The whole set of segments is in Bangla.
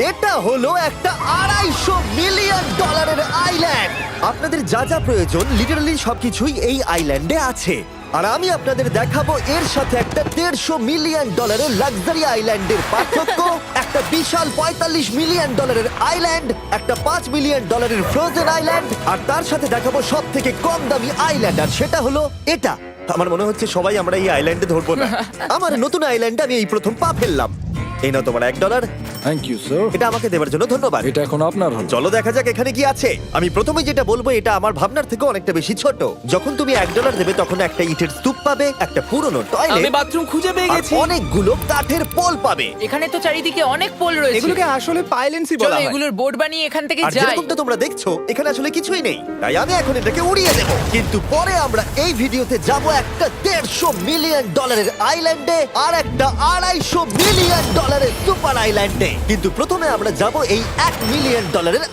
এটা হলো একটা $250 মিলিয়ন আইল্যান্ড। আপনাদের যা যা প্রয়োজন লিটারালি সবকিছুই এই আইল্যান্ডে আছে। আর আমি আপনাদের দেখাবো এর সাথে একটা $150 মিলিয়ন লাক্সারি আইল্যান্ডের পার্থক্য, একটা বিশাল $45 মিলিয়ন আইল্যান্ড, একটা $5 মিলিয়ন ফ্রোজেন আইল্যান্ড, আর তার সাথে দেখাবো সব থেকে কম দামি আইল্যান্ড, আর সেটা হলো এটা। আমার মনে হচ্ছে সবাই আমরা এই আইল্যান্ডে ধরবো না। আমার নতুন আইল্যান্ডে আমি এই প্রথম পা ফেললাম। এই নাও তোমার $1। Thank you sir. এটা আমাকে দেওয়ার জন্য ধন্যবাদ। এটা এখন আপনার হল। চলো দেখা যাক এখানে কি আছে। আমি প্রথমে যেটা বলবো এটা আমার ভাবনার থেকে অনেকটা বেশি ছোট। যখন তুমি $1 দেবে তখন একটা ইটের স্তূপ পাবে, একটা পুরনো আমি টয়লেট, বাথরুম খুঁজে পেয়ে আর গেছি। অনেকগুলো কাঠের পোল পাবে। এখানে তো চারিদিকে অনেক পোল রয়েছে। এগুলোকে আসলে পাইলেন্সি চলো বলা হয়। এগুলোর বোর্ড বানিয়ে এখান থেকে আর যাই। যেরকমটা তোমরা দেখছো এখানে আসলে কিছুই নেই, তাই আমি এখন এটাকে উড়িয়ে দেব। কিন্তু পরে আমরা এই ভিডিওতে যাব একটা $150 মিলিয়ন আইল্যান্ডে আর একটা $250 মিলিয়ন সুপার আইল্যান্ডে। কিন্তু প্রথমে আমরা যাব এই $1 মিলিয়ন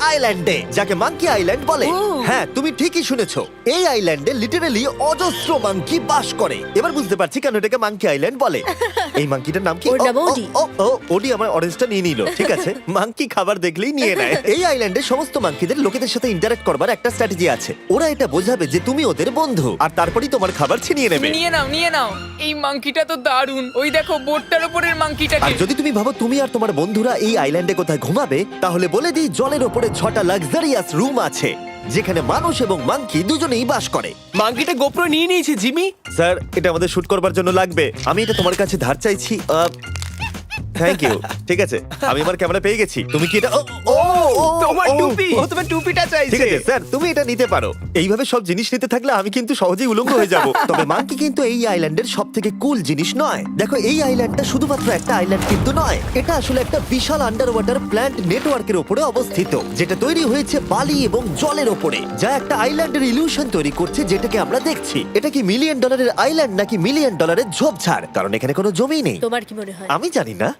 আইল্যান্ডে, যাকে মাঙ্কি আইল্যান্ড বলে। হ্যাঁ, তুমি ঠিকই শুনেছো, এই আইল্যান্ডে লিটারালি অজস্র মাঙ্কি বাস করে। এবার বুঝতে পারছি কেন এটাকে মাঙ্কি আইল্যান্ড বলে। এই মাঙ্কিটার নাম কি? ওর নাম ওডি। ওডি আমার অরেঞ্জটা নিয়ে নিল। ঠিক আছে, মাঙ্কি খাবার দেখলেই নিয়ে নেয়। এই আইল্যান্ডে সমস্ত মাঙ্কিদের লোকেদের সাথে ইন্টারঅ্যাক্ট করবার একটা স্ট্র্যাটেজি আছে। ওরা এটা বোঝাবে যে তুমি ওদের বন্ধু, আর তারপরেই তোমার খাবার ছিনিয়ে নেবে। নিয়ে নাও নিয়ে নাও। এই মাংকিটা তো দারুণ। ওই দেখো বোর্ডটার উপরের আর মাংকিটাকে। যদি তুমি ভাবো তুমি আর তোমার বন্ধুরা এই আইল্যান্ডে কোথায় ঘুমাবে, তাহলে বলে দিই জলের ওপরে 6টা লাক্সারিয়াস রুম আছে, যেখানে মানুষ এবং মাঙ্কি দুজনেই বাস করে। মাঙ্কিটা গোপ্রো নিয়ে নিয়েছে জিমি। স্যার, এটা আমাদের শুট করবার জন্য লাগবে। আমি এটা তোমার কাছে ধার চাইছি। Thank you. ঠিক আছে, আমি আমার ক্যামেরা পেয়ে গেছি। তুমি কি এটা? তোমার টুপি। ও তোমার টুপিটা ঠিক চাইছে। আছে স্যার, তুমি এটা নিতে পারো। এইভাবে সব জিনিস নিতে থাকলে আমি কিন্তু সহজেই উলঙ্গ হয়ে যাব। তবে মাঙ্কি কিন্তু এই আইল্যান্ডের সব থেকে কুল জিনিস নয়। দেখো, এই আইল্যান্ডটা শুধুমাত্র একটা আইল্যান্ড কিন্তু নয়, এটা আসলে একটা বিশাল আন্ডার ওয়াটার প্ল্যান্ট নেটওয়ার্কের উপরে অবস্থিত, যেটা তৈরি হয়েছে বালি এবং জলের উপরে, যা একটা আইল্যান্ডের ইলিউশন তৈরি করছে, যেটাকে আমরা দেখছি। এটা কি $1 মিলিয়ন আইল্যান্ড নাকি $1 মিলিয়ন ঝোপঝাড়? কারণ এখানে কোনো জমি নেই। তোমার কি মনে হয়? আমি জানি না।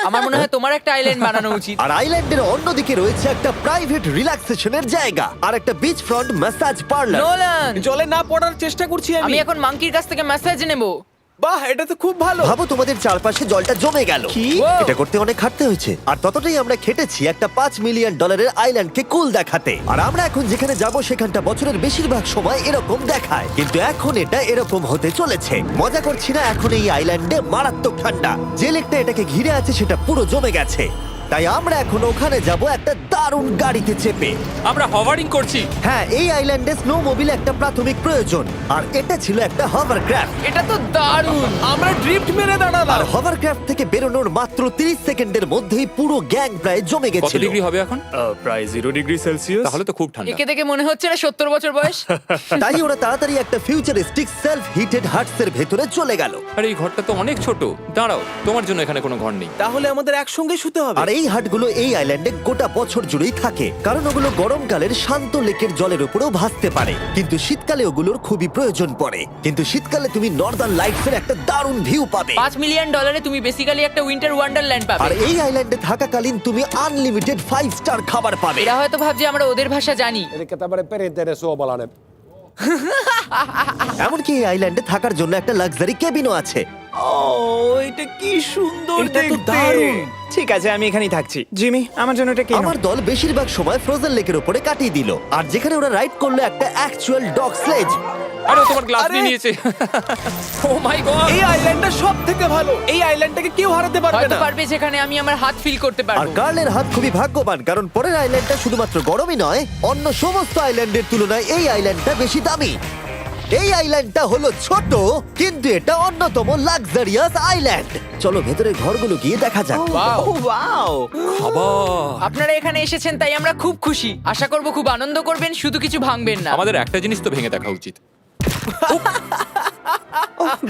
আমার মনে হয় তোমার একটা আইল্যান্ড বানানো উচিত। আর আইল্যান্ডের অন্যদিকে রয়েছে একটা প্রাইভেট রিল্যাক্সেশনের জায়গা আর একটা beach front massage parlour. Nolan, জলে না পড়ার চেষ্টা করছি আমি আমি। এখন মাংকির কাছ থেকে মেসেজ নেব। বাহ, এটা তো খুব ভালো। ভাবো তোমাদের চারপাশে জলটা জমে গেল। কি? এটা করতে অনেক খাটতে হয়েছে, আর ততটাই আমরা খেটেছি একটা $5 মিলিয়ন আইল্যান্ডকে কুল দেখাতে। আর আমরা এখন যেখানে যাব সেখানটা বছরের বেশিরভাগ সময় এরকম দেখায়, কিন্তু এখন এটা এরকম হতে চলেছে। মজা করছি না, এখন এই আইল্যান্ডে মারাত্মক ঠান্ডা। যে লেকটা এটাকে ঘিরে আছে সেটা পুরো জমে গেছে, তাই আমরা এখন ওখানে যাব একটা দারুণ গাড়িতে চেপে। আমরা হভারিং করছি। হ্যাঁ, এই আইল্যান্ডে স্নো মোবিল একটা প্রাথমিক প্রয়োজন, আর এটা ছিল একটা হভারক্রাফট। এটা তো দারুণ। আমরা ড্রিফট মেরে আর দাঁড়ালাম। হভারক্রাফট থেকে বেরোনোর মাত্র 30 সেকেন্ডের মধ্যেই পুরো গ্যাং প্রায় জমে কত গেছিল। ডিগ্রি হবে এখন? প্রায় 0 ডিগ্রি সেলসিয়াস। তাহলে তো খুব ঠান্ডা। একে দেখে মনে হচ্ছে না 70 বছর বয়স। তাই ওরা তাড়াতাড়ি একটা ফিউচারিস্টিক সেলফ হিটেড হাটস এর ভেতরে চলে গেল। আরে এই ঘরটা তো অনেক ছোট। দাঁড়াও, তোমার জন্য এখানে কোনো ঘর নেই। তাহলে আমাদের একসঙ্গে শুতে হবে। আর এই হাটগুলো এই আইল্যান্ডে গোটা বছর জুড়েই থাকে, কারণ ওগুলো গরমকালের শান্ত লেকের জলের উপরেও ভাসতে পারে, কিন্তু শীতকালে ওগুলোর খুবই প্রয়োজন পড়ে। কিন্তু শীতকালে তুমি নর্দার্ন লাইটস এর একটা দারুণ ভিউ পাবে। $5 মিলিয়ন তুমি বেসিক্যালি একটা উইন্টার ওয়ান্ডারল্যান্ড আর পাবে। এই আইল্যান্ডে থাকাকালীন তুমি আনলিমিটেড 5 স্টার খাবার পাবে। এরা হয়তো ভাবছে আমরা ওদের ভাষা জানি। Eli tämmöinen perinteinen suomalainen. এমনকি এই আইল্যান্ডে থাকার জন্য একটা লাক্সারি কেবিনও আছে। ও, এটা কি সুন্দর এটা তো দেখতে। দারুণ। ঠিক আছে, আমি এখানেই থাকছি। জিমি, আমার জন্য এটা কেন? আমার দল বেশিরভাগ সময় ফ্রোজেন লেকের উপরে কাটিয়ে দিল, আর যেখানে ওরা রাইড করলো একটা অ্যাকচুয়াল ডগ স্লেজ। আরে ও তোমার গ্লাস আরে! নিয়ে নিয়েছে। ও মাই গড। এই আইল্যান্ডটা সব থেকে ভালো। এই আইল্যান্ডটাকে কেউ হারাতে পারবে হয়তো না। পারবে যেখানে আমি আমার হাত ফিল করতে আর পারবো। কার্লের হাত খুবই ভাগ্যবান, কারণ পরের আইল্যান্ডটা শুধুমাত্র গরমই নয়, অন্য সমস্ত আইল্যান্ডের তুলনায় এই আইল্যান্ডটা বেশি দামি। এই আইল্যান্ডটা হলো ছোট, কিন্তু এটা অন্যতম লাক্সারিয়াস আইল্যান্ড। চলো ভেতরে ঘরগুলো গিয়ে দেখা যাক। Wow! ও ওয়াও। খাবার। আপনারা এখানে এসেছেন তাই আমরা খুব খুশি। আশা করব খুব আনন্দ করবেন, শুধু কিছু ভাঙবেন না। আমাদের একটা জিনিস তো ভেঙে দেখা উচিত।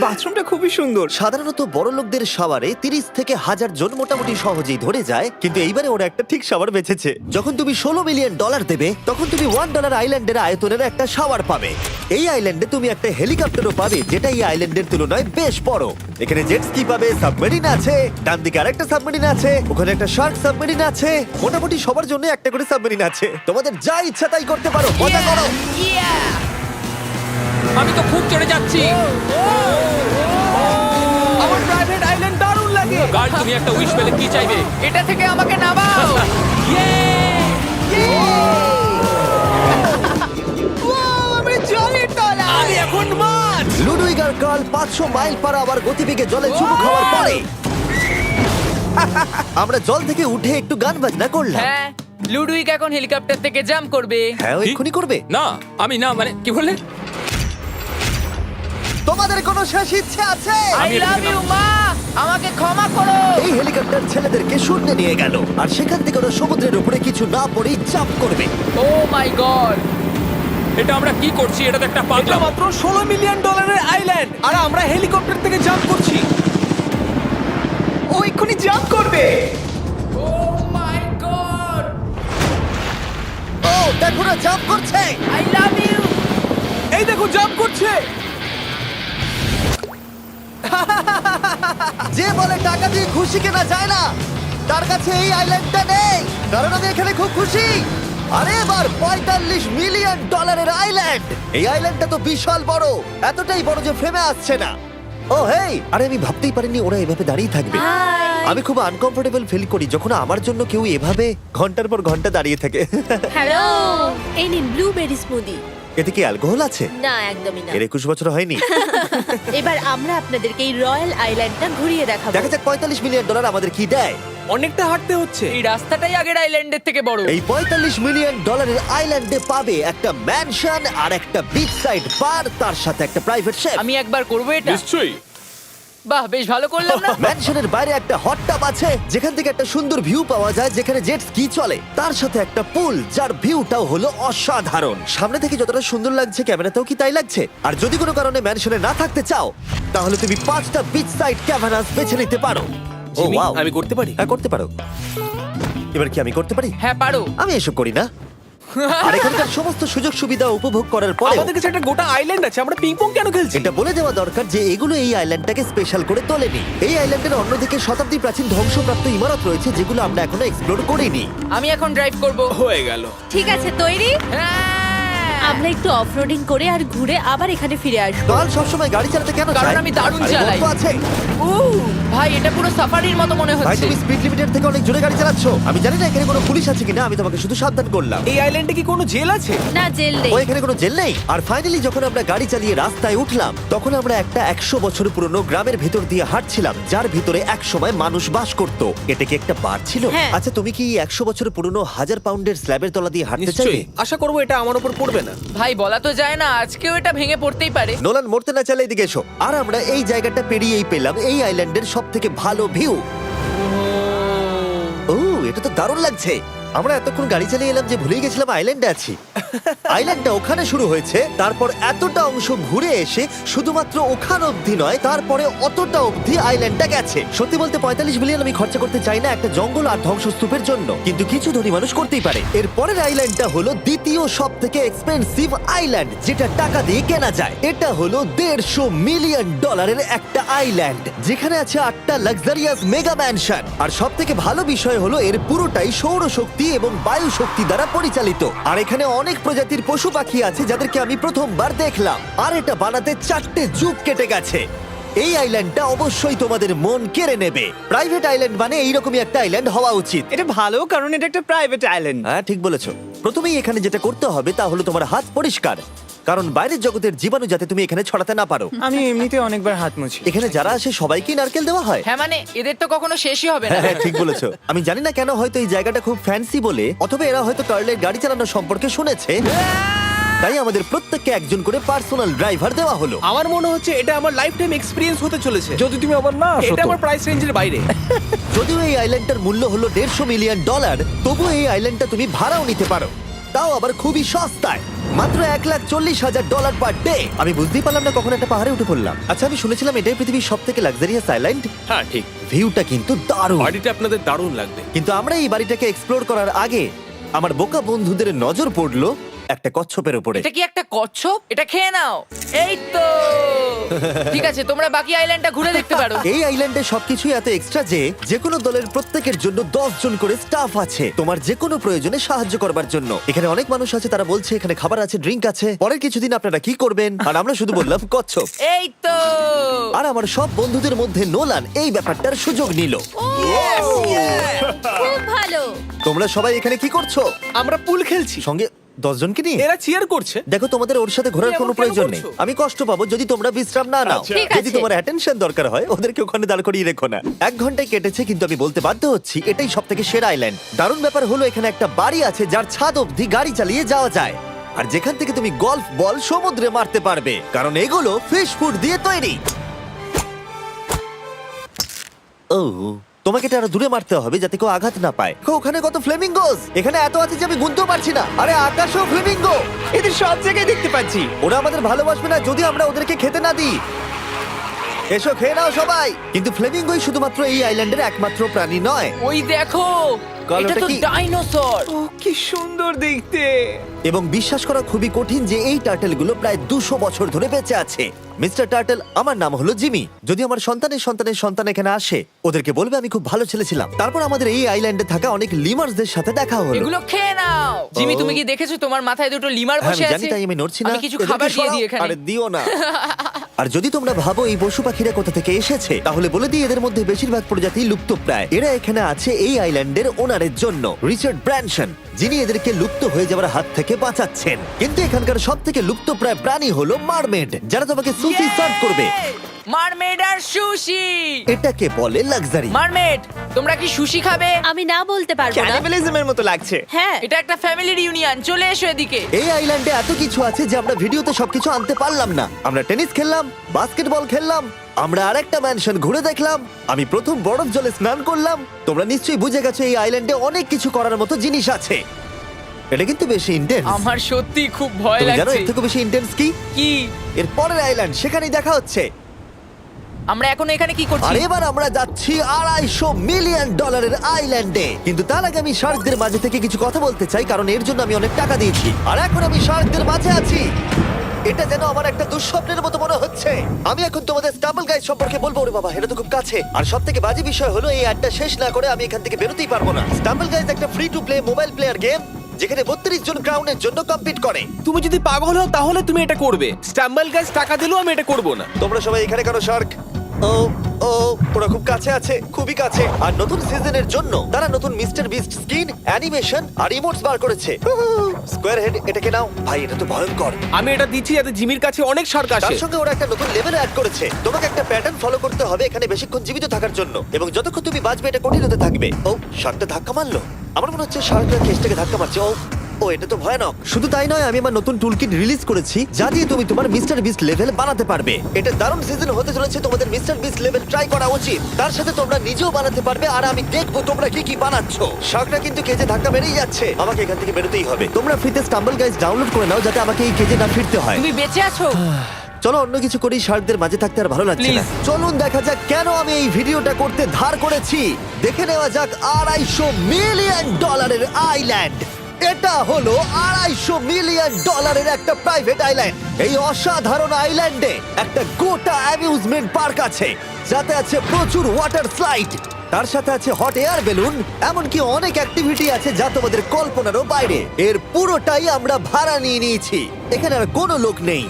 বাথরুমটা খুবই সুন্দর। সাধারণত বড় লোকদের শাওয়ারে 30 থেকে 1000 জন মোটামুটি সহজেই ধরে যায়, কিন্তু এইবারে ওরা একটা ঠিক শাওয়ার বেঁচেছে। যখন তুমি $16 মিলিয়ন দেবে, তখন তুমি $1 আইল্যান্ডের আয়তনের একটা শাওয়ার পাবে। এই আইল্যান্ডে তুমি একটা হেলিকপ্টারও পাবে, যেটা এই আইল্যান্ডের তুলনায় বেশ বড়। এখানে জেট স্কি পাবে, সাবমেরিন আছে, ডান দিকে আরেকটা সাবমেরিন আছে, ওখানে একটা শার্ক সাবমেরিন আছে। মোটামুটি সবার জন্য একটা করে সাবমেরিন আছে। তোমাদের যা ইচ্ছা তাই করতে পারো, মজা করো। আমি তো খুব চড়ে যাচ্ছি। আমার প্রাইভেট আইল্যান্ড দারুণ লাগে। গার্ড, তুমি একটা উইশ পেলে কি চাইবে? এটা থেকে আমাকে নামাও। এবার কাল 500 মাইল পার আওয়ার গতিবেগে জলে চুমু খাওয়ার পরে আমরা জল থেকে উঠে একটু গান বাজনা করলাম। হ্যাঁ লুডুইক এখন হেলিকপ্টার থেকে জাম্প করবে। হ্যাঁ ও এক্ষুনি করবে। না আমি না মানে কি বললে? তোমাদের কোনো শেষ ইচ্ছে আছে? আই লাভ ইউ মা, আমাকে ক্ষমা করো। এই হেলিকপ্টার ছেলেদেরকে শূন্যে নিয়ে গেল আর সেখান থেকে ওরা সমুদ্রের উপরে কিছু না পড়েই জাম্প করবে। ও মাই গড, এটা আমরা কি করছি? এটা তো একটা এটা পাগলাম। মাত্র $16 মিলিয়ন আইল্যান্ড আর আমরা হেলিকপ্টার থেকে জাম্প করছি। ও এক্ষুনি জাম্প করবে। ও মাই গড, ও দেখো না জাম্প করছে। I love you. এই দেখো জাম্প করছে। যে বলে টাকা দিয়ে খুশি কেনা যায় না, তার কাছে এই আইল্যান্ডটা নেই, কারণ আমি এখানে খুব খুশি। আরে এবার $45 মিলিয়ন আইল্যান্ড। এই আইল্যান্ডটা তো বিশাল বড়, এতটাই বড় যে ফ্রেমে আসছে না। ও হেই, আরে আমি ভাবতেই পারিনি ওরা এভাবে দাঁড়িয়ে থাকবে। আমি খুব আনকমফোর্টেবল ফিল করি যখন আমার জন্য কেউ এভাবে ঘন্টার পর ঘন্টা দাঁড়িয়ে থাকে। হ্যালো, এই নিন ব্লুবেরি স্মুদি। এতে কি অ্যালকোহল আছে? না, একদমই না। এর 21 বছর হয়নি। এবার আমরা আপনাদেরকে এই রয়্যাল আইল্যান্ডটা ঘুরিয়ে দেখাবো। দেখা যাক $45 মিলিয়ন আমাদের কি দেয়। অনেকটা হাঁটতে হচ্ছে। এই রাস্তাটাই আগের আইল্যান্ডের থেকে বড়। এই $45 মিলিয়ন আইল্যান্ডে পাবে একটা ম্যানশন আর একটা বিচ সাইড বার, তার সাথে একটা প্রাইভেট শেফ। আমি একবার করবো এটা। নিশ্চয়ই। বাহ, বেশ ভালো করলাম না? ম্যানশনের বাইরে একটা হট টাব আছে যেখান থেকে একটা সুন্দর ভিউ পাওয়া যায়, যেখানে জেট স্কি চলে, তার সাথে একটা পুল যার ভিউটাও হলো অসাধারণ। সামনে থেকে যতটা সুন্দর লাগছে ক্যামেরাতেও কি তাই লাগছে। আর যদি কোনো কারণে ম্যানশনে না থাকতে চাও তাহলে তুমি 5টা বিচ সাইড ক্যাভানাস বেছে নিতে পারো। ও জিমি, ওয়াও, আমি করতে পারি? হ্যাঁ করতে পারো। এবার কি আমি করতে পারি? হ্যাঁ পারো। আমি এসব করি না। আর এখানকার সমস্ত সুযোগ সুবিধা উপভোগ করার পরে আমাদের কাছে একটা গোটা আইল্যান্ড আছে, আমরা পিং পং কেন খেলছি? এটা বলে দেওয়া দরকার যে এগুলো এই আইল্যান্ডটাকে স্পেশাল করে তোলেনি। এই আইল্যান্ডের অন্যদিকে শতাব্দী প্রাচীন ধ্বংসপ্রাপ্ত ইমারত রয়েছে যেগুলো আমরা এখনো এক্সপ্লোর করিনি। আমি এখন ড্রাইভ করব। হয়ে গেল। ঠিক আছে, তৈরি? হ্যাঁ। আমরা একটু অফরোডিং করে আর ঘুরে আবার এখানে ফিরে আসবো। কাল সবসময় গাড়ি চালাতে কেন কারণ চায়? আমি দারুণ আরে চালাই। গল্প আছে। ভাই এটা পুরো সাফারির মতো মনে ভাই হচ্ছে। তুমি স্পিড লিমিটের থেকে অনেক জোরে গাড়ি চালাচ্ছ। আমি জানি না এখানে কোনো পুলিশ আছে কিনা, আমি তোমাকে শুধু সাবধান করলাম। এই আইল্যান্ডে কি কোনো জেল আছে? না, জেল নেই। ও এখানে কোনো জেল নেই। আর ফাইনালি যখন আমরা গাড়ি চালিয়ে রাস্তায় উঠলাম তখন আমরা একটা 100 বছর পুরনো গ্রামের ভেতর দিয়ে হাঁটছিলাম যার ভিতরে এক সময় মানুষ বাস করত। এটা কি একটা বার ছিল? হ্যাঁ। আচ্ছা তুমি কি 100 বছর পুরনো 1000 পাউন্ডের স্ল্যাবের তলা দিয়ে হাঁটতে চাইবে? নিশ্চয়ই। আশা করবো এটা আমার উপর পড়বে না। ভাই বলা তো যায় না, আজকেও এটা ভেঙে পড়তেই পারে। নোলান মরতে না চাইলে এদিকে এসো। আর আমরা এই জায়গাটা পেরিয়েই পেলাম এই আইল্যান্ডের সবথেকে ভালো ভিউ। ও এটা তো দারুণ লাগছে। আমরা এতক্ষণ গাড়ি চালিয়ে এলাম যে ভুলেই গেছিলাম আইল্যান্ডে আছি। আইল্যান্ডটা ওখানে শুরু হয়েছে, তারপর এতটা অংশ ঘুরে এসে শুধুমাত্র ওখান অবধি নয়, তারপরে অতটা অবধি আইল্যান্ডটা গেছে। সত্যি বলতে 45 মিলিয়ন আমি খরচা করতে চাই না একটা জঙ্গল আর ধ্বংসস্তূপের জন্য, কিন্তু কিছু ধনী মানুষ করতেই পারে। এর পরের আইল্যান্ডটা হলো দ্বিতীয় সব থেকে এক্সপেন্সিভ আইল্যান্ড, যেটা টাকা দিয়ে কেনা যায়। এটা হলো $150 মিলিয়ন একটা আইল্যান্ড যেখানে আছে 8টা লাক্সারিয়াস মেগা ম্যানশন। আর সব থেকে ভালো বিষয় হলো এর পুরোটাই সৌরশক্তি এবং বায়ু শক্তি দ্বারা পরিচালিত। আর এখানে অনেক প্রজাতির পশু পাখি আছে যাদেরকে আমি প্রথমবার দেখলাম। আর এটা বানাতে 4টে যুগ কেটে গেছে। এই আইল্যান্ডটা অবশ্যই তোমাদের মন কেড়ে নেবে। প্রাইভেট আইল্যান্ড মানে এইরকমই একটা আইল্যান্ড হওয়া উচিত। এটা ভালো, কারণ এটা একটা প্রাইভেট আইল্যান্ড। হ্যাঁ ঠিক বলেছো। প্রথমেই এখানে যেটা করতে হবে তা হলো তোমার হাত পরিষ্কার, কারণ বাইরের জগতের জীবাণু যাতে তুমি এখানে ছড়াতে না পারো। আমি এমনিতে অনেকবার হাত মুছি। এখানে যারা আসে সবাইকেই নারকেল দেওয়া হয়। হ্যাঁ মানে এদের তো কখনো শেষই হবে না। হ্যাঁ ঠিক বলেছো। আমি জানি না কেন, হয়তো এই জায়গাটা খুব ফ্যান্সি বলে, অথবা এরা হয়তো কার্লের গাড়ি চালানো সম্পর্কে শুনেছে, তাই আমাদের প্রত্যেককে একজন করে পার্সোনাল ড্রাইভার দেওয়া হলো। আমার মনে হচ্ছে এটা আমার লাইফ টাইম এক্সপিরিয়েন্স হতে চলেছে। যদি তুমি আবার না আসো এটা তো। আমার প্রাইস রেঞ্জের বাইরে। যদিও এই আইল্যান্ডটার মূল্য হলো $150 মিলিয়ন, তবুও এই আইল্যান্ডটা তুমি ভাড়াও নিতে পারো, তাও আবার খুবই সস্তায়, মাত্র $140,000 পার ডে। আমি বুঝতেই পারলাম না কখন একটা পাহাড়ে উঠে পড়লাম। আচ্ছা আমি শুনেছিলাম এটাই পৃথিবীর সব থেকে লাক্সারিয়াস আইল্যান্ড। হ্যাঁ ঠিক, ভিউটা কিন্তু দারুণ। বাড়িটা আপনাদের দারুণ লাগবে। কিন্তু আমরা এই বাড়িটাকে এক্সপ্লোর করার আগে আমার বোকা বন্ধুদের নজর পড়লো একটা কচ্ছপের উপরে। এটা কি একটা কচ্ছপ? এটা খেয়ে নাও। এই তো ঠিক আছে, তোমরা বাকি আইল্যান্ডটা ঘুরে দেখতে পারো। এই আইল্যান্ডে সবকিছুই এত এক্সট্রা যে যেকোনো দলের প্রত্যেকের জন্য 10 জন করে স্টাফ আছে তোমার যে কোনো প্রয়োজনে সাহায্য করবার জন্য। এখানে অনেক মানুষ আছে, তারা বলছে এখানে খাবার আছে, ড্রিঙ্ক আছে, পরের কিছুদিন আপনারা কি করবেন, আর আমরা শুধু বললাম কচ্ছপ। এই তো আর আমার সব বন্ধুদের মধ্যে নোলান এই ব্যাপারটার সুযোগ নিল। খুব ভালো। তোমরা সবাই এখানে কি করছো? আমরা পুল খেলছি। সঙ্গে 10 জনকে নিয়ে এরা চিয়ার করছে। দেখো, তোমাদের ওর সাথে ঘোরার তুমি কোনো এমন কেন প্রয়োজন নেই। করছো? আমি কষ্ট পাবো যদি তোমরা বিশ্রাম না নাও। ঠিক যদি আছে। তোমার অ্যাটেনশন দরকার হয় ওদেরকে ওখানে দাঁড় করিয়ে রেখো না। 1 ঘন্টায় কেটেছে, কিন্তু আমি বলতে বাধ্য হচ্ছি এটাই সব থেকে সেরা আইল্যান্ড। দারুণ ব্যাপার হলো এখানে একটা বাড়ি আছে যার ছাদ অবধি গাড়ি চালিয়ে যাওয়া যায়, আর যেখান থেকে তুমি গলফ বল সমুদ্রে মারতে পারবে, কারণ এগুলো ফিশ ফুড দিয়ে তৈরি। ও, তোমাকে এটা আরো দূরে মারতে হবে যাতে কেউ আঘাত না পায়। ওখানে কত ফ্লেমিঙ্গোস! এখানে এত আছে যে আমি গুনতেও পারছি না। আরে আকাশেও ফ্লেমিঙ্গো! এদের সব জায়গায় দেখতে পাচ্ছি। ওরা আমাদের ভালোবাসবে না যদি আমরা ওদেরকে খেতে না দিই। এসো, খেয়ে নাও সবাই। কিন্তু ফ্লেমিঙ্গোই শুধুমাত্র এই আইল্যান্ডের একমাত্র প্রাণী নয়। ওই দেখো, কালোটা এটা তো কি? ডাইনোসর। ও কি সুন্দর দেখতে। এবং বিশ্বাস করা খুবই কঠিন যে এই টার্টেলগুলো প্রায় 200 বছর ধরে বেঁচে আছে। মিস্টার টার্টেল, আমার নাম হলো জিমি। যদি আমার সন্তানের সন্তানের সন্তান এখানে আসে, ওদেরকে বলবে আমি খুব ভালো ছেলে ছিলাম। তারপর আমাদের এই আইল্যান্ডে থাকা অনেক লিমার্সদের সাথে দেখা হলো। এগুলো খেয়ে নাও। জিমি, তুমি কি দেখেছো তোমার মাথায় দুটো লিমার হ্যাঁ, বসে আমি আছে? জানি, তাই আমি নড়ছি না। আমি কিছু এদেরকে খাবার দিয়ে সরাও। দিই এখানে। আরে দিও না। আর যদি তোমরা ভাবো এই পশু পাখিরা কোথা থেকে এসেছে, তাহলে বলে দিই এদের মধ্যে বেশিরভাগ প্রজাতি লুপ্তপ্রায়। এরা এখানে আছে এই আইল্যান্ডের ওনারের জন্য, রিচার্ড ব্র্যানসন, যিনি এদেরকে লুপ্ত হয়ে যাওয়ার হাত থেকে বাঁচাচ্ছেন। কিন্তু এখানকার সব থেকে লুপ্তপ্রায় প্রাণী হলো মারমেড, যারা তোমাকে সুশি সার্ভ করবে। মারমেড আর সুশি। এটাকে বলে লাক্সারি। মারমেড, তোমরা কি সুশি খাবে? আমি না বলতে পারবো না। ক্যানিবালিজমের মতো লাগছে। হ্যাঁ, এটা একটা ফ্যামিলি রিউনিয়ন, চলে এসো এদিকে। এই আইল্যান্ডে এত কিছু আছে যে আমরা ভিডিওতে সবকিছু আনতে পারলাম না। আমরা টেনিস খেললাম, বাস্কেটবল খেললাম, আমরা আরেকটা ম্যানশন ঘুরে দেখলাম, আমি প্রথম বরফ জলে স্নান করলাম। তোমরা নিশ্চয়ই বুঝে গেছো এই আইল্যান্ডে অনেক কিছু করার মতো জিনিস আছে। এটা কিন্তু বেশি ইন্টেন্স। আমার সত্যি খুব ভয় তুমি জানো লাগছে। এর থেকে বেশি ইন্টেন্স কি? কি? এর পরের আইল্যান্ড, সেখানেই দেখা হচ্ছে। আমরা এখন এখানে কি আর করছি? এবার আমরা যাচ্ছি $250 মিলিয়ন আইল্যান্ডে। কিন্তু তার আগে আমি শার্কদের মাঝে থেকে কিছু কথা বলতে চাই, কারণ এর জন্য আমি অনেক টাকা দিয়েছি। আর এখন আমি শার্কদের মাঝে আছি। এটা যেন আমার একটা দুঃস্বপ্নের মতো মনে হচ্ছে। আমি এখন তোমাদের স্টাম্বল গাইড সম্পর্কে বলবো। ওরে বাবা, এটা তো খুব কাছে। আর সব থেকে বাজে বিষয় হলো এই অ্যাডটা শেষ না করে আমি এখান থেকে বেরোতেই পারবো না। স্টাম্বল গাইজ একটা free to play mobile player game, যেখানে 32 জন ক্রাউনের জন্য কম্পিট করে। তুমি যদি পাগল হও তাহলে তুমি এটা করবে। স্ট্যাম্বল গাইজ টাকা দিলেও আমি এটা করব না। তোমরা সবাই এখানে কেন শার্ক? ও ও, ওরা খুব কাছে আছে, খুবই কাছে। আর নতুন সিজনের জন্য তারা নতুন মিস্টার বিস্ট স্কিন, অ্যানিমেশন আর ইমোটস বার করেছে। স্কোয়ার হেড, এটাকে নাও ভাই, এটা তো ভয়ঙ্কর। আমি এটা দিচ্ছি যাতে জিমির কাছে অনেক সার্ক আসে। তার সঙ্গে ওরা একটা নতুন লেভেল অ্যাড করেছে। তোমাকে একটা প্যাটার্ন ফলো করতে হবে এখানে বেশিক্ষণ জীবিত থাকার জন্য, এবং যতক্ষণ তুমি বাঁচবে এটা কঠিন হতে থাকবে। ও, শার্কটা ধাক্কা মারলো। আমার মনে হচ্ছে শার্কটা কেসটাকে ধাক্কা মারছে। ও, এটা তো ভয়ানক। শুধু তাই নয়, আমি আমার নতুন টুলকিট রিলিজ করেছি যা দিয়ে তুমি তোমার মিস্টার বিস্ট লেভেল বানাতে পারবে। এটা দারুণ সিজন হতে চলেছে, তোমাদের মিস্টার বিস্ট লেভেল ট্রাই করা উচিত। তার সাথে তোমরা নিজেও বানাতে পারবে, আর আমি দেখবো তোমরা কি কি বানাচ্ছো। শার্কটা কিন্তু কেজে ধাক্কা মেরেই যাচ্ছে, আমাকে এখান থেকে বেরোতেই হবে। তোমরা ফ্রিতে স্টাম্বল গাইজ ডাউনলোড করে নাও যাতে আমাকে এই কেজে না ফিরতে হয়। তুমি বেঁচে আছো? চলো অন্য কিছু করি, শার্কদের মাঝে থাকতে আর ভালো লাগছে না। Please. চলুন দেখা যাক কেন আমি এই ভিডিওটা করতে ধার করেছি। দেখে নেওয়া যাক $250 মিলিয়ন আইল্যান্ড। এটা হলো $250 মিলিয়ন একটা প্রাইভেট আইল্যান্ড। এই অসাধারণ আইল্যান্ডে একটা গোটা অ্যামিউজমেন্ট পার্ক আছে, যাতে আছে প্রচুর ওয়াটার স্লাইড, তার সাথে আছে হট এয়ার বেলুন, এমনকি অনেক অ্যাক্টিভিটি আছে যা তোমাদের কল্পনারও বাইরে। এর পুরোটাই আমরা ভাড়া নিয়ে নিয়েছি। এখানে আর কোনো লোক নেই।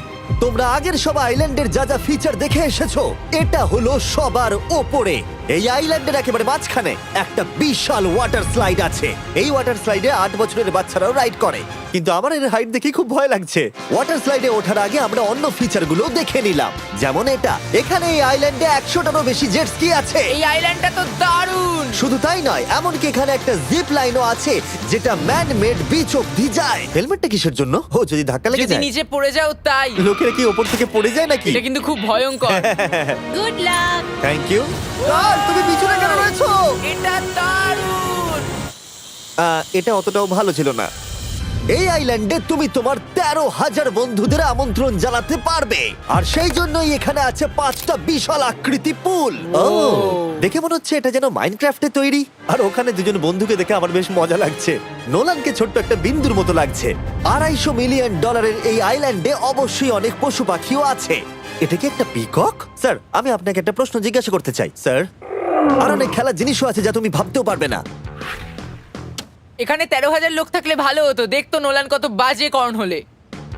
তোমরা আগের সব আইল্যান্ডের যা যা ফিচার দেখে এসেছো, এটা হলো সবার ওপরে। এই আইল্যান্ডের একেবারে মাঝখানে একটা বিশাল ওয়াটার স্লাইড আছে। এই ওয়াটার স্লাইডে 8 বছরের বাচ্চারাও রাইড করে, কিন্তু আমার এর হাইট দেখে খুব ভয় লাগছে। ওয়াটার স্লাইডে ওঠার আগে আমরা অন্য ফিচারগুলো দেখে নিলাম, যেমন এটা। এখানে এই আইল্যান্ডে 100টারও বেশি জেট স্কি আছে। এই আইল্যান্ডটা তো দারুণ। শুধু তাই নয়, এমনকি এখানে একটা জিপ লাইনও আছে যেটা ম্যান মেড বিচ অব্দি যায়। হেলমেটটা কিসের জন্য? ও, যদি ধাক্কা লেগে যদি যায়। নিচে পড়ে যাও তাই। লোকেরা কি ওপর থেকে পড়ে যায় নাকি? এটা কিন্তু খুব ভয়ঙ্কর। Good luck. Thank you. তুমি পিছনে কেন রয়েছো? এটা দারুণ। এটা অতটাও ভালো ছিল না। এই আইল্যান্ডে তুমি তোমার 13,000 বন্ধুদের আমন্ত্রণ জানাতে পারবে, আর সেই জন্যই এখানে আছে 5টা বিশাল আকৃতি পুল। ও, দেখে মনে হচ্ছে এটা যেন মাইনক্রাফটে তৈরি। আর ওখানে দুজন বন্ধুকে দেখে আমার বেশ মজা লাগছে। নোলানকে ছোট্ট একটা বিন্দুর মতো লাগছে। $250 মিলিয়ন এই আইল্যান্ডে অবশ্যই অনেক পশু পাখিও আছে। এটা কি একটা পিকক? স্যার, আমি আপনাকে একটা প্রশ্ন জিজ্ঞাসা করতে চাই। স্যার, আর অনেক খেলার জিনিসও আছে যা তুমি ভাবতেও পারবে না। এখানে 13,000 লোক থাকলে ভালো হতো, দেখতো নোলান কত বাজে কর্ন হলে।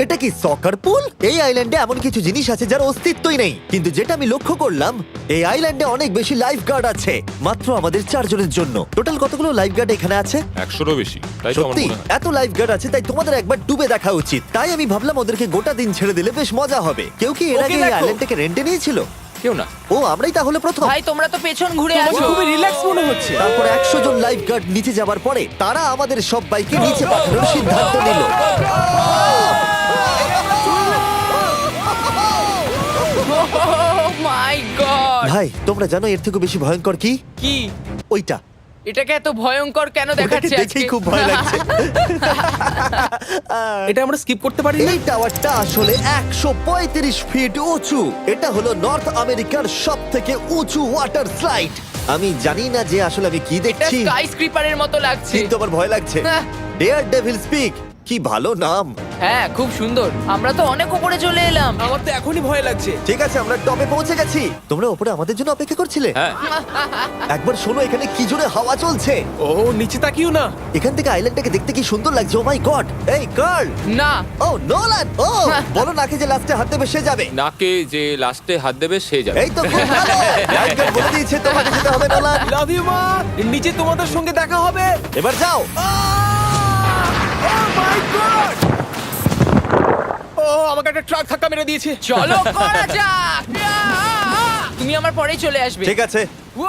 এটা কি সকার পুল? এই আইল্যান্ডে এমন কিছু জিনিস আছে যার অস্তিত্বই নেই, কিন্তু যেটা আমি লক্ষ্য করলাম এই আইল্যান্ডে অনেক বেশি লাইফ গার্ড আছে মাত্র আমাদের 4 জনের জন্য। টোটাল কতগুলো লাইফ গার্ড এখানে আছে? 100-এরও বেশি, তাই তো আমার সত্যি মনে হয়। এত লাইফ গার্ড আছে, তাই তোমাদের একবার ডুবে দেখা উচিত। তাই আমি ভাবলাম ওদেরকে গোটা দিন ছেড়ে দিলে বেশ মজা হবে। কেউ কি এর ওকে আগে এই দেখো। আইল্যান্ডটাকে রেন্টে নিয়েছিল? কেউ না। ও, আমরাই তাহলে প্রথম। ভাই তোমরা তো পেছন ঘুরে তোমাকে আছো। খুবই রিল্যাক্স মনে হচ্ছে। তারপর 100 জন লাইফ গার্ড নিচে যাবার পরে তারা আমাদের সব বাইকে নিচে পাঠানোর সিদ্ধান্ত নিল। মাই গড, ভাই, তোমরা জানো এর থেকে বেশি ভয়ঙ্কর কি? কি ওইটা। এটাকে এত ভয়ঙ্কর কেন ওটাকে দেখাচ্ছে দেখেই আজকে? খুব ভয় লাগছে। এটা আমরা স্কিপ করতে পারি না? এই টাওয়ারটা আসলে 135 ফিট উঁচু। এটা হলো নর্থ আমেরিকার সবথেকে উঁচু ওয়াটার স্লাইড। আমি জানি না যে আসলে আমি কি এটা দেখছি, স্কাই স্ক্রিপারের মতো লাগছে। কিন্তু আমার ভয় লাগছে। হ্যাঁ। ডেয়ার ডেভিল স্পিক, কি ভালো নাম। হ্যাঁ খুব সুন্দর, আমরা তো অনেক উপরে চলে এলাম। আমার তো এখনই ভয় লাগছে। ঠিক আছে, আমরা টপে পৌঁছে গেছি। তোমরা উপরে আমাদের জন্য অপেক্ষা করছিলে? হ্যাঁ, একবার শোনো, এখানে কি জোরে হাওয়া চলছে। ও নিচে তাকিও না। এখান থেকে আইল্যান্ডটাকে দেখতে কি সুন্দর লাগছে। ও মাই গড। এই কার্ল। না ও নোলান। ও বলো নাকি যে লাস্টে হাত দেবে সে যাবে। নাকে যে লাস্টে হাত দেবে সে যাবে। এই তো খুব ভালো। লাইটগার্ড বলে দিয়েছে তোমাকে যেতে হবে নোলান। লাভ ইউ মা। নিচে তোমাদের সঙ্গে দেখা হবে। এবার যাও। ও মাই গড! ও আমাকে একটা ট্রাক ধাক্কা মেরে দিয়েছে। চলো করা যাক। তুমি আমার পরেই চলে আসবে। ঠিক আছে। ও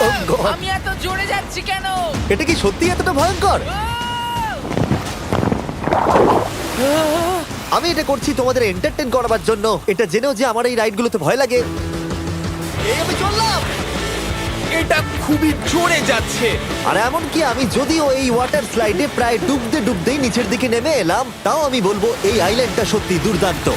Oh God! আমি এত জোরে যাচ্ছি কেন? এটা কি সত্যি এতটা ভয়ঙ্কর? আমি এটা করছি তোমাদের এন্টারটেইন করার জন্য। এটা জেনেও যে আমার এই রাইডগুলোতে ভয় লাগে। এই আমি চললাম। এটা খুবই জোরে যাচ্ছে। আর এমনকি আমি যদিও এই ওয়াটার স্লাইডে প্রায় ডুবতেই নিচের দিকে নেমে এলাম, তাও আমি বলবো এই আইল্যান্ডটা সত্যি দুর্দান্ত।